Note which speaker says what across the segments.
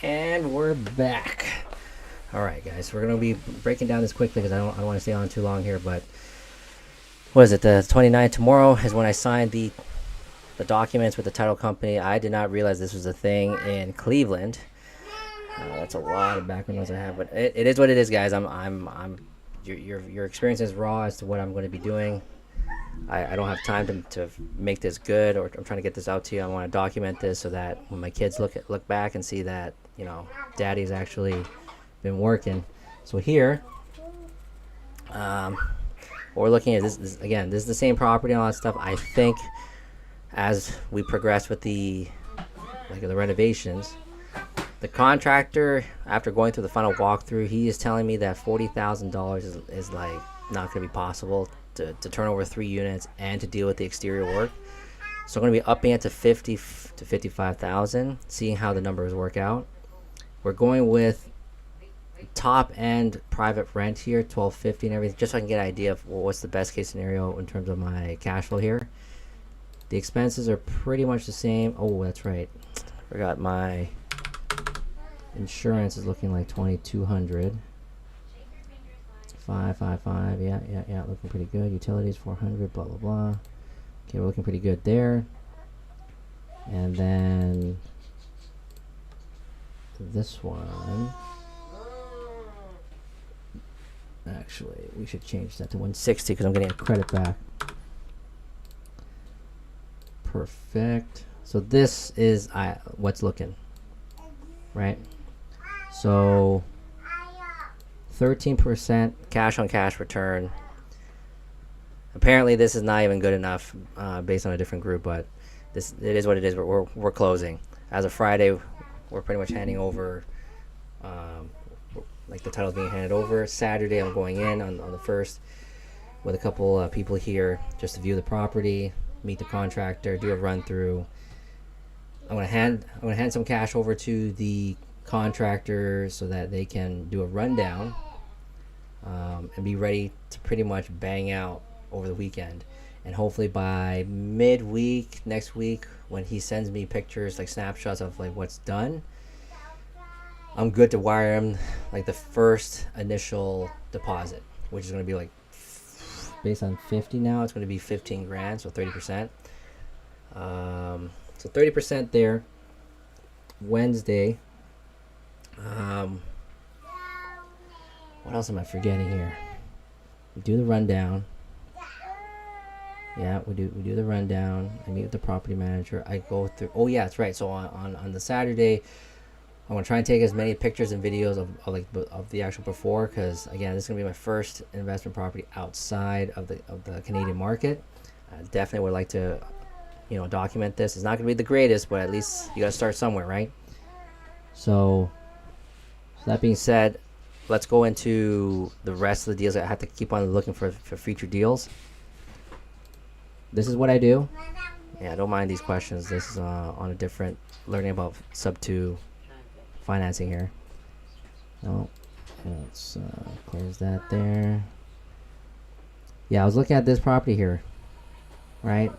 Speaker 1: And we're back. All right, guys, we're gonna be breaking down this quickly because I don't want to stay on too long here. But what is it? The 29th tomorrow is when I signed the documents with the title company. I did not realize this was a thing in Cleveland. That's a lot of background noise I have, but it is what it is, guys. Your experience is raw as to what I'm going to be doing. I don't have time to make this good, or I'm trying to get this out to you. I want to document this so that when my kids look back and see that, you know, daddy's actually been working. So here, what we're looking at this again. This is the same property and all that stuff. I think as we progress with the renovations, the contractor, after going through the final walkthrough, he is telling me that $40,000 is like not going to be possible to turn over 3 units and to deal with the exterior work. So I'm going to be upping it to 50 to 55,000, seeing how the numbers work out. We're going with top end private rent here, 1250 and everything, just so I can get an idea of what's the best case scenario in terms of my cash flow here. The expenses are pretty much the same. Oh, that's right. Forgot my insurance is looking like 2,200. 555. Yeah. Looking pretty good. Utilities 400. Blah blah blah. Okay, we're looking pretty good there. And then this one. Actually, we should change that to 160 because I'm getting a credit back. Perfect. So this is what's looking right. So 13% cash on cash return. Apparently this is not even good enough based on a different group, but it is what it is. We're closing as of Friday. We're pretty much handing over, like the title's being handed over. Saturday I'm going in on the 1st with a couple people here just to view the property, meet the contractor, do a run through. I'm gonna hand some cash over to the contractor so that they can do a rundown and be ready to pretty much bang out over the weekend. And hopefully by midweek next week, when he sends me pictures, like snapshots of like what's done, I'm good to wire him like the first initial deposit, which is going to be like, based on 50 now, it's going to be 15 grand, so 30%. So 30% there. Wednesday. What else am I forgetting here? We do the rundown. Yeah, we do the rundown. I meet with the property manager. I go through. Oh yeah, that's right. So on the Saturday, I'm gonna try and take as many pictures and videos of the actual before, because again, this is gonna be my first investment property outside of the Canadian market. I definitely would like to, document this. It's not gonna be the greatest, but at least you gotta start somewhere, right? So that being said, let's go into the rest of the deals. I have to keep on looking for future deals. This is what I do. Yeah, I don't mind these questions. This is on a different, learning about sub 2 financing here. Oh, let's close that there. Yeah, I was looking at this property here, right?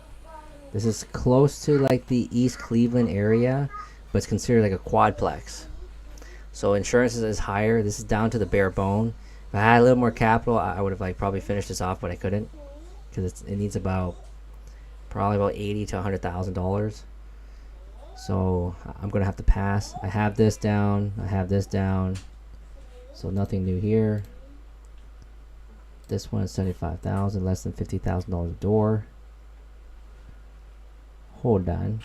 Speaker 1: This is close to like the East Cleveland area, but it's considered like a quadplex. So insurance is higher. This is down to the bare bone. If I had a little more capital, I would have like probably finished this off, but I couldn't because it needs probably about $80,000 to $100,000. So I'm gonna have to pass. I have this down. I have this down. So nothing new here. This one is $75,000, less than $50,000 a door. Hold on.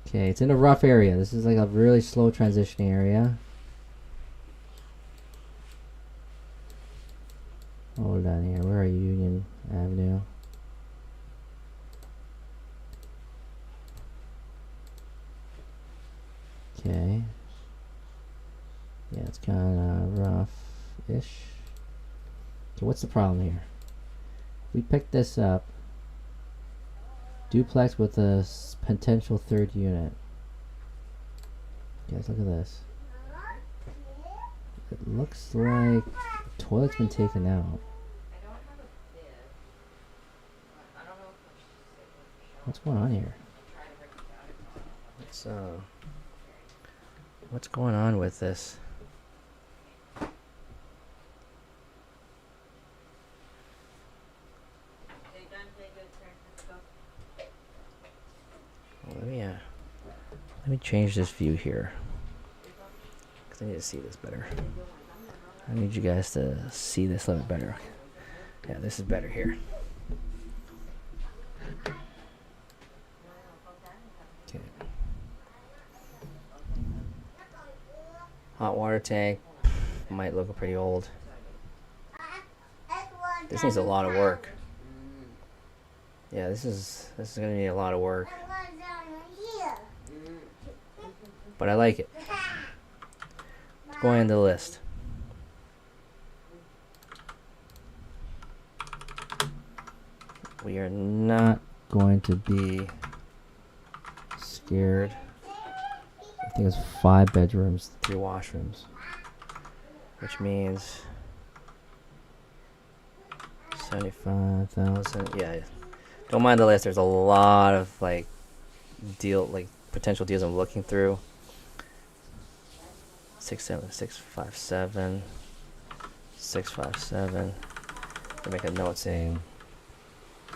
Speaker 1: Okay, it's in a rough area. This is like a really slow transitioning area. Hold on here. Where are you? Union Avenue. Okay. Yeah, it's kind of rough-ish. Okay, what's the problem here? We picked this up. Duplex with a potential 3rd unit. Guys, look at this. It looks like the toilet's been taken out. What's going on here? Let's what's going on with this? Let me change this view here, because I need to see this better. I need you guys to see this a little bit better. Yeah, this is better here. Okay. Hot water tank might look pretty old. This needs a lot of work. Yeah, this is gonna need a lot of work. But I like it. Going into the list. We are not going to be scared. I think it's 5 bedrooms, 3 washrooms, which means 75,000. Yeah, don't mind the list. There's a lot of potential deals I'm looking through. 657. I make a note saying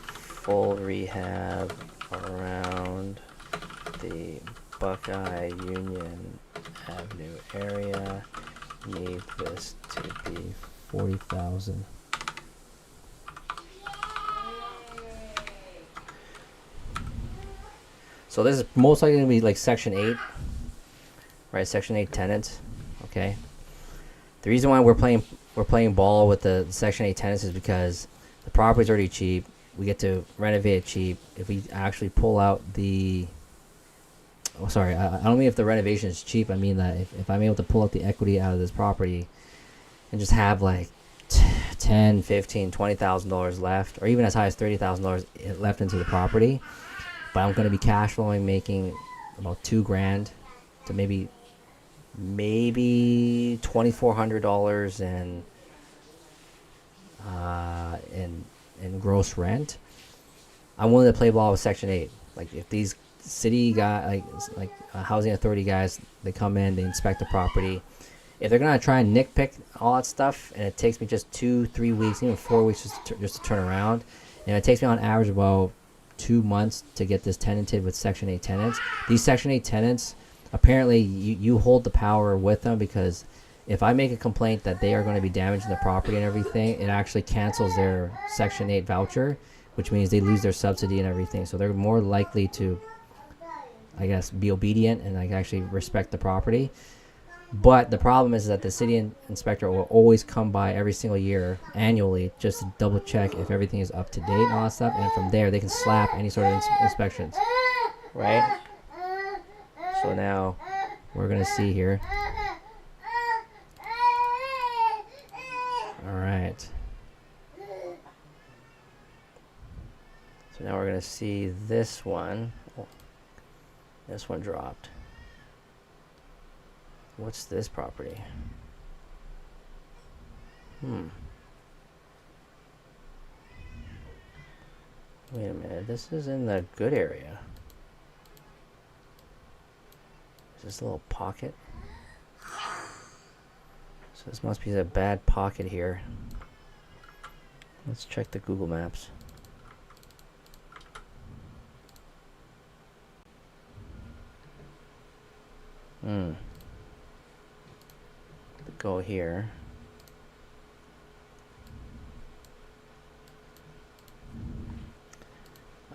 Speaker 1: full rehab around the Buckeye Union Avenue area. Need this to be 40,000. So this is most likely going to be like Section 8, right? Section 8 tenants. Okay. The reason why we're playing ball with the Section 8 tenants is because the property's already cheap. We get to renovate it cheap. If we actually pull out the... Oh, sorry. I don't mean if the renovation is cheap. I mean that if I'm able to pull out the equity out of this property and just have like $10, $15, $20,000 left, or even as high as $30,000 left into the property, but I'm going to be cash flowing, making about $2,000 to maybe $2,400 in gross rent. I'm willing to play ball with Section 8. Like if these city guys, like housing authority guys, they come in, they inspect the property. If they're gonna try and nitpick all that stuff, and it takes me just 2-3 weeks, even 4 weeks just to turn around, and it takes me on average about 2 months to get this tenanted with Section 8 tenants. These Section 8 tenants, apparently you hold the power with them, because if I make a complaint that they are going to be damaging the property and everything, it actually cancels their Section 8 voucher, which means they lose their subsidy and everything. So they're more likely to, I guess, be obedient and like actually respect the property. But the problem is that the city inspector will always come by every single year, annually, just to double check if everything is up to date and all that stuff. And from there, they can slap any sort of inspections, right? So now we're gonna see here. All right. So now we're gonna see this one. Oh, this one dropped. What's this property? Wait a minute. This is in the good area. Is this a little pocket? So this must be a bad pocket here. Let's check the Google Maps. Go here.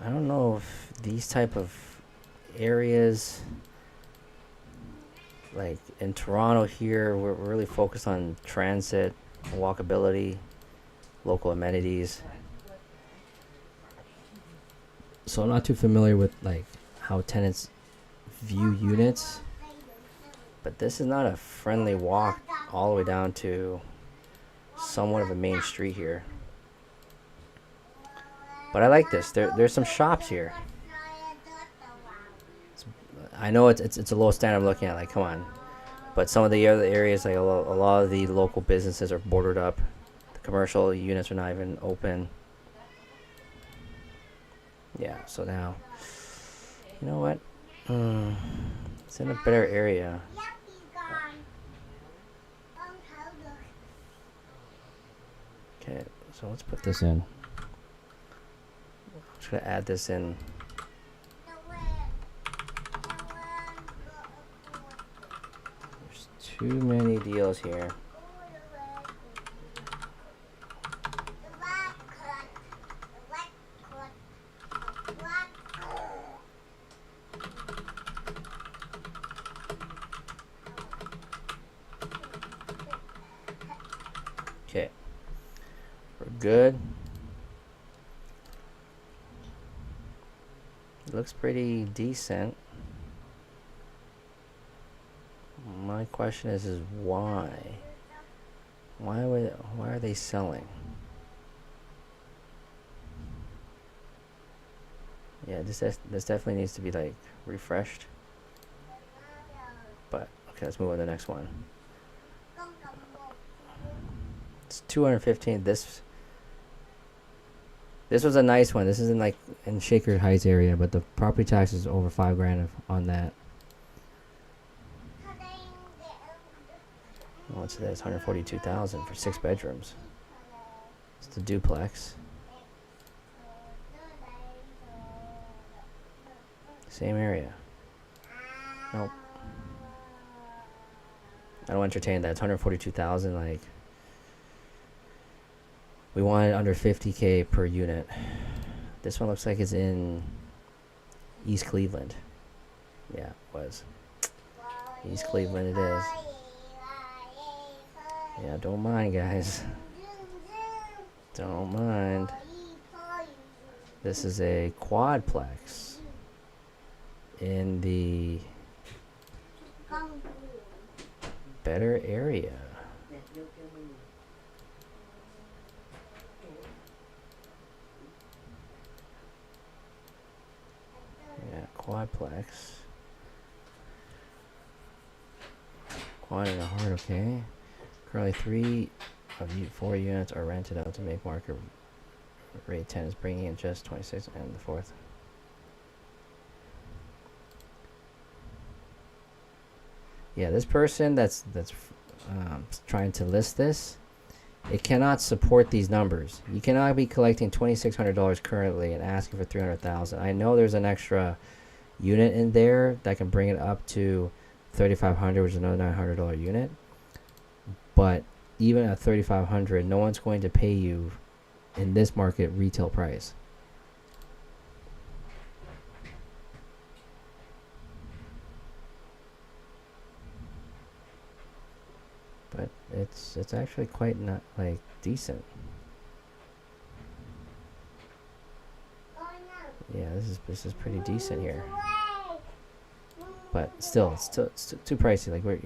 Speaker 1: I don't know if these type of areas, like in Toronto here, we're really focused on transit, walkability, local amenities. So I'm not too familiar with like how tenants view units, but this is not a friendly walk all the way down to somewhat of a main street here. But I like this. There's some shops here. I know it's a low standard I'm looking at, like, come on. But some of the other areas, like a lot of the local businesses are boarded up. The commercial units are not even open. Yeah, so now, you know what? It's in a better area. Okay, so let's put this in. I'm just gonna add this in. There's too many deals here. Okay, we're good. It looks pretty decent. My question is why? Why are they selling? Yeah, this definitely needs to be like refreshed. But okay, let's move on to the next one. It's 215. This was a nice one. This isn't like in Shaker Heights area, but the property tax is over $5,000 on that. What's this? 142,000 for 6 bedrooms. It's the duplex. Same area. Nope. I don't entertain that. It's 142,000. Like, we wanted under 50K per unit. This one looks like it's in East Cleveland. Yeah, it was. East Cleveland it is. Yeah, don't mind, guys. Don't mind. This is a quadplex in the better area. Yeah, quadplex. Quad and a heart, okay. Currently 3 of 4 units are rented out to make market rate 10 is bringing in just 26 and the 4th. Yeah, this person that's trying to list this, it cannot support these numbers. You cannot be collecting $2,600 currently and asking for $300,000. I know there's an extra unit in there that can bring it up to $3,500, which is another $900 unit. But even at $3,500, no one's going to pay you in this market retail price. But it's actually quite not like decent. Yeah, this is pretty decent here. But still, it's too pricey. Like, we're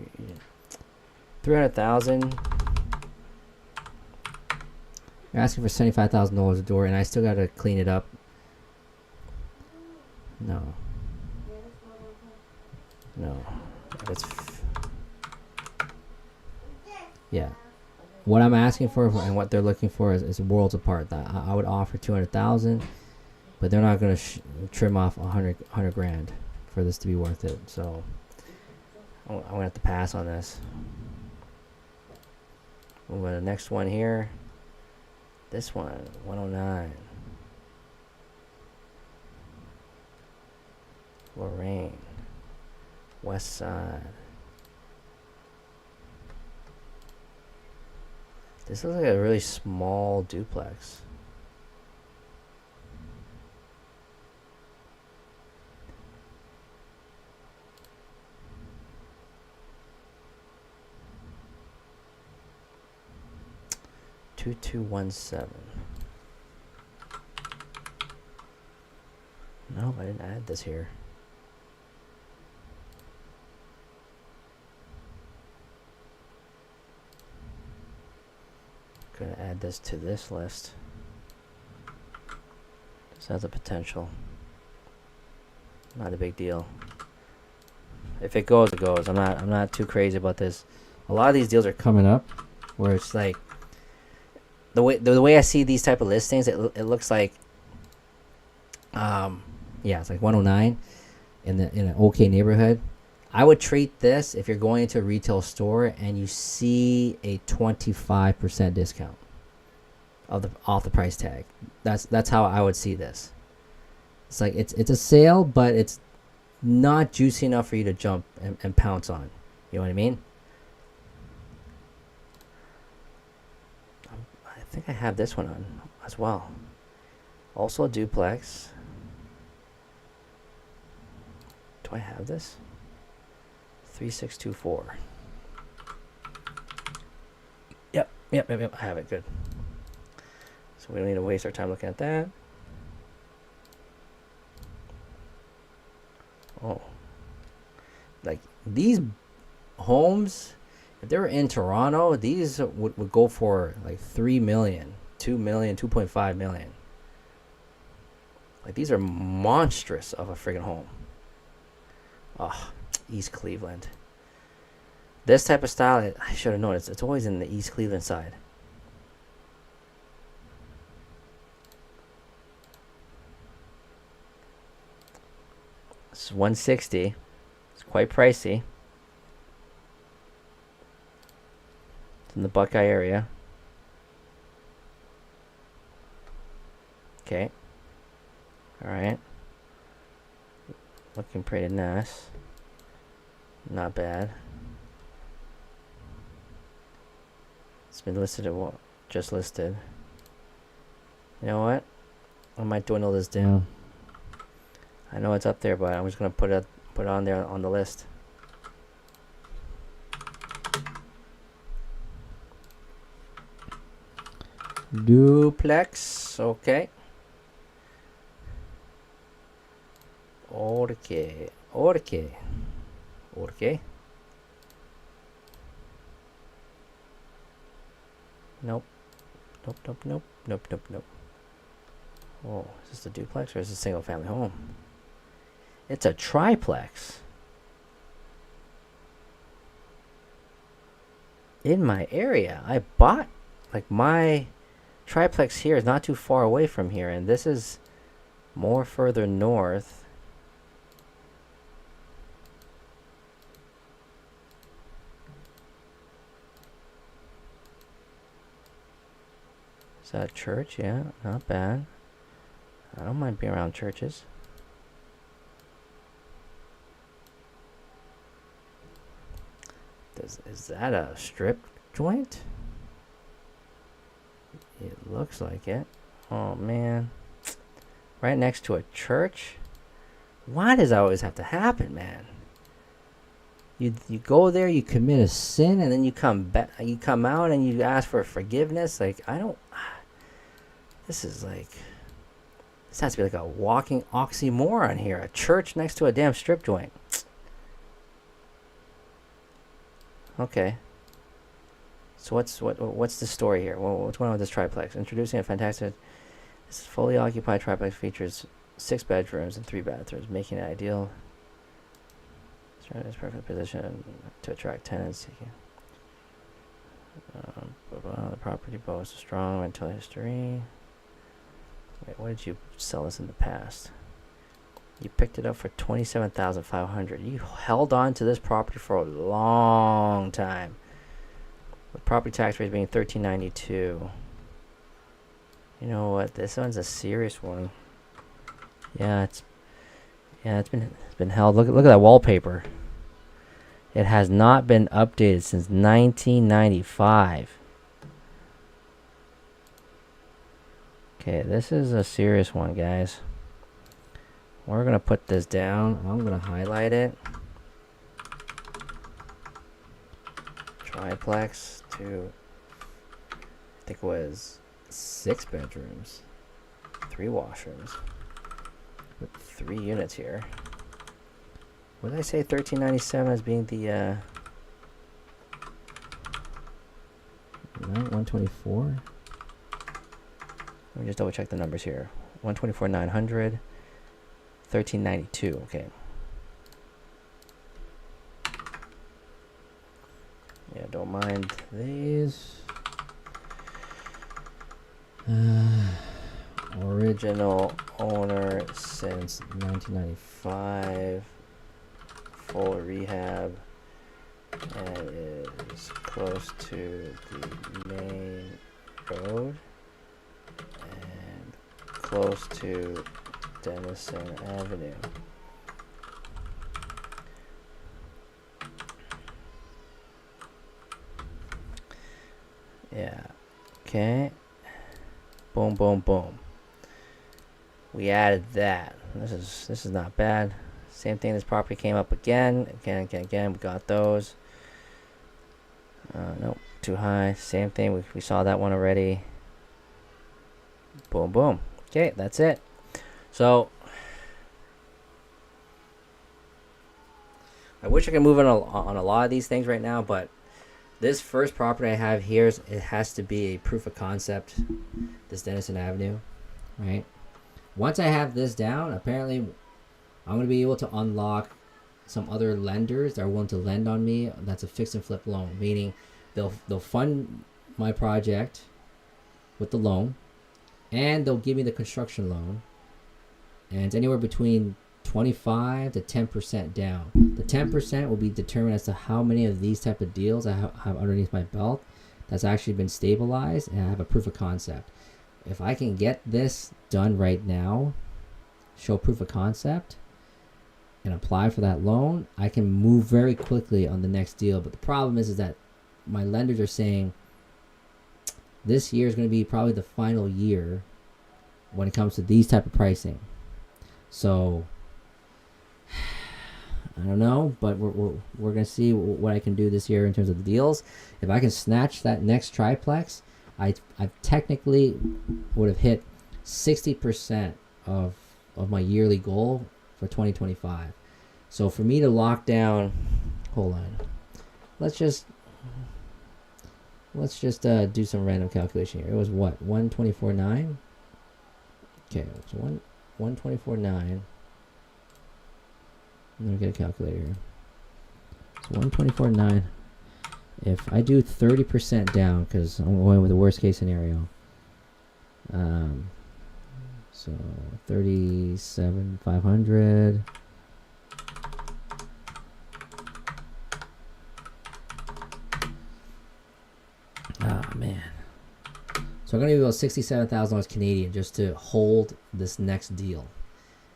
Speaker 1: 300,000. You're asking for $75,000 a door, and I still gotta clean it up. No. That's yeah. What I'm asking for and what they're looking for is worlds apart. That I would offer 200,000, but they're not gonna trim off 100 grand for this to be worth it. So I'm gonna have to pass on this. Move on to the next one here. This one, 109. Lorraine. West Side. This looks like a really small duplex. $2,217. No, I didn't add this here. Gonna add this to this list. This has a potential. Not a big deal. If it goes, it goes. I'm not too crazy about this. A lot of these deals are coming up where it's like the way I see these type of listings, it looks like yeah, it's like 109. in an okay neighborhood, I would treat this if you're going to a retail store and you see a 25% discount off the price tag. That's how I would see this. It's like it's a sale, but it's not juicy enough for you to jump and pounce on. You know what I mean? I think I have this one on as well. Also a duplex. Do I have this? 3624. Yep. I have it. Good. So we don't need to waste our time looking at that. Oh. Like these homes, if they were in Toronto, these would go for like 3 million, 2 million, 2.5 million. Like these are monstrous of a friggin' home. Oh, East Cleveland. This type of style, I should have known. It's always in the East Cleveland side. It's 160. It's quite pricey. It's in the Buckeye area. Okay. All right. Looking pretty nice. Not bad. It's been listed at what? Just listed. You know what? I might dwindle this down. I know it's up there, but I'm just gonna put it on there on the list. Duplex, okay. Okay. Nope. Oh, is this a duplex or is this a single family home? It's a triplex. In my area. I bought, like, my triplex here is not too far away from here, and this is more further north. Is that a church? Yeah, not bad. I don't mind being around churches. Is that a strip joint? It looks like it. Oh man. Right next to a church? Why does that always have to happen, man? You go there, you commit a sin, and then you come back, you come out and you ask for forgiveness. Like, I don't. This is like. This has to be like a walking oxymoron here. A church next to a damn strip joint. Okay. So what's the story here? What's going on with this triplex? Introducing a fantastic. This fully occupied triplex features 6 bedrooms and 3 bathrooms, making it ideal. It's perfect position to attract tenants. The property boasts a strong rental history. Wait, what did you sell this in the past? You picked it up for $27,500. You held on to this property for a long time. The property tax rate being $13.92. You know what? This one's a serious one. Yeah, it's been held. Look at that wallpaper. It has not been updated since 1995. Okay, this is a serious one, guys. We're going to put this down. I'm going to highlight it. Triplex to, I think it was 6 bedrooms, 3 washrooms, with 3 units here. What did I say? $13.97 as being the 124. Let me just double check the numbers here. 124,900. $13.92. Okay. Yeah, don't mind these. Original owner since 1995. Full rehab. And is close to the main road. And close to Denison Avenue. Yeah. Okay. Boom, boom, boom. We added that. This is not bad. Same thing. This property came up again. Again. We got those. Nope. Too high. Same thing. We saw that one already. Boom, boom. Okay, that's it. So I wish I could move on a lot of these things right now, but this first property I have here, it has to be a proof of concept. This Denison Avenue, right? Once I have this down, apparently I'm going to be able to unlock some other lenders that are willing to lend on me. That's a fix and flip loan, meaning they'll fund my project with the loan, and they'll give me the construction loan, and it's anywhere between 25 to 10% down. The 10% will be determined as to how many of these type of deals I have underneath my belt that's actually been stabilized and I have a proof of concept. If I can get this done right now, show proof of concept, and apply for that loan, I can move very quickly on the next deal. But the problem is that my lenders are saying this year is going to be probably the final year when it comes to these type of pricing. So I don't know, but we're gonna see what I can do this year in terms of the deals. If I can snatch that next triplex, I technically would have hit 60% of my yearly goal for 2025. So for me to lock down, hold on, let's just do some random calculation here. It was what, 124.9? Okay, so 124.9. Let me get a calculator here. So 124.9. If I do 30% down, because I'm going with the worst case scenario. So 37,500. Ah, man. So I'm going to be about $67,000 Canadian just to hold this next deal.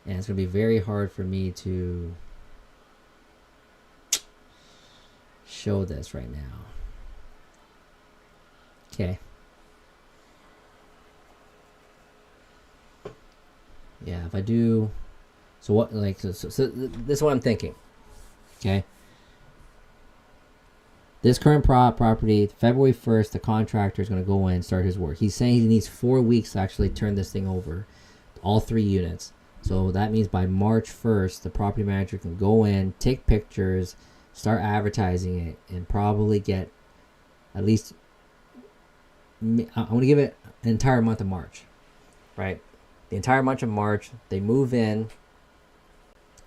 Speaker 1: And it's going to be very hard for me to show this right now. Okay. Yeah, if I do, so what, like, so this is what I'm thinking. Okay. This current property, February 1st, the contractor is going to go in and start his work. He's saying he needs 4 weeks to actually turn this thing over, all 3 units. So that means by March 1st, the property manager can go in, take pictures, start advertising it, and probably get at least, I'm going to give it an entire month of March, right? The entire month of March, they move in.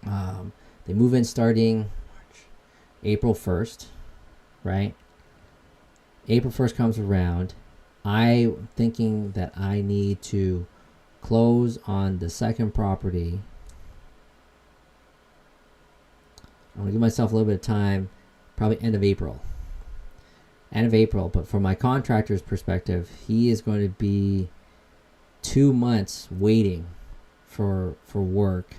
Speaker 1: They move in starting April 1st, right? April 1st comes around. I'm thinking that I need to close on the second property. I'm going to give myself a little bit of time, probably end of April. But from my contractor's perspective, he is going to be 2 months waiting for work,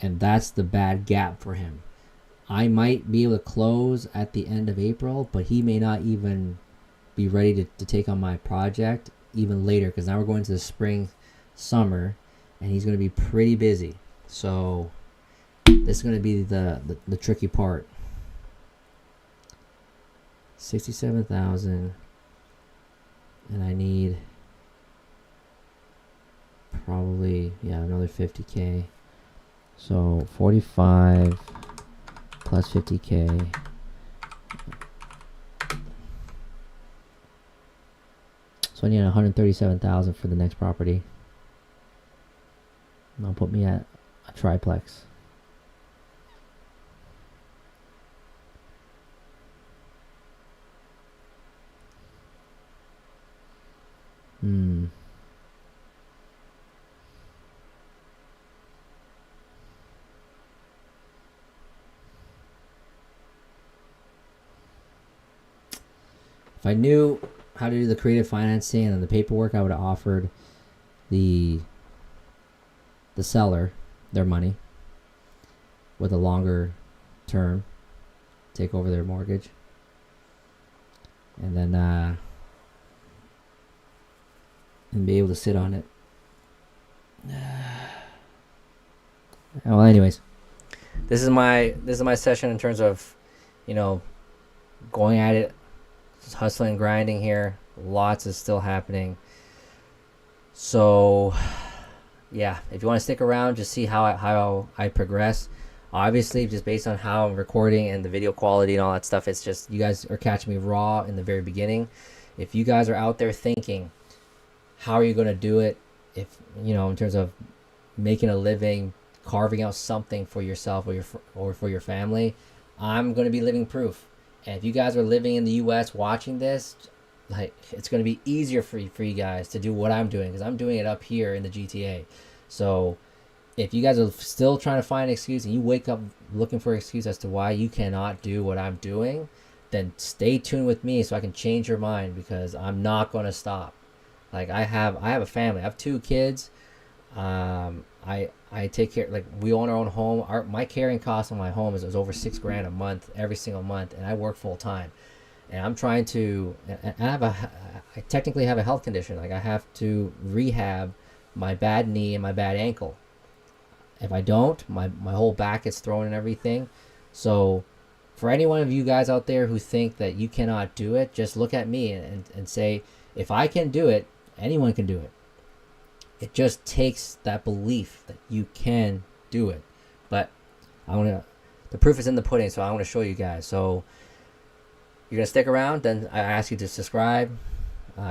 Speaker 1: and that's the bad gap for him. I might be able to close at the end of April, but he may not even be ready to take on my project even later, because now we're going to the spring, summer, and he's going to be pretty busy. So this is going to be the tricky part. 67,000, and I need probably another 50K. So 45 plus 50K. So I need 137,000 for the next property. And that'll put me at a triplex. If I knew how to do the creative financing and the paperwork, I would have offered the seller their money with a longer term, take over their mortgage, and then and be able to sit on it. Well, anyways, this is my session in terms of, going at it, just hustling and grinding here. Lots is still happening. So, yeah, if you want to stick around, just see how I progress. Obviously, just based on how I'm recording and the video quality and all that stuff, it's just you guys are catching me raw in the very beginning. If you guys are out there thinking, how are you going to do it? If in terms of making a living, carving out something for yourself or for your family, I'm going to be living proof. And if you guys are living in the U.S. watching this, it's going to be easier for you guys to do what I'm doing, because I'm doing it up here in the GTA. So if you guys are still trying to find an excuse and you wake up looking for an excuse as to why you cannot do what I'm doing, then stay tuned with me so I can change your mind, because I'm not going to stop. I have a family. I have 2 kids. I take care, we own our own home. My carrying cost on my home is over $6,000 a month, every single month, and I work full time. And I'm trying to, I technically have a health condition. I have to rehab my bad knee and my bad ankle. If I don't, my whole back gets thrown and everything. So for any one of you guys out there who think that you cannot do it, just look at me and say, if I can do it, anyone can do it. It just takes that belief that you can do it. But the proof is in the pudding, so I want to show you guys. So you're going to stick around, then I ask you to subscribe,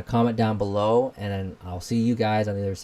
Speaker 1: comment down below, and then I'll see you guys on the other side.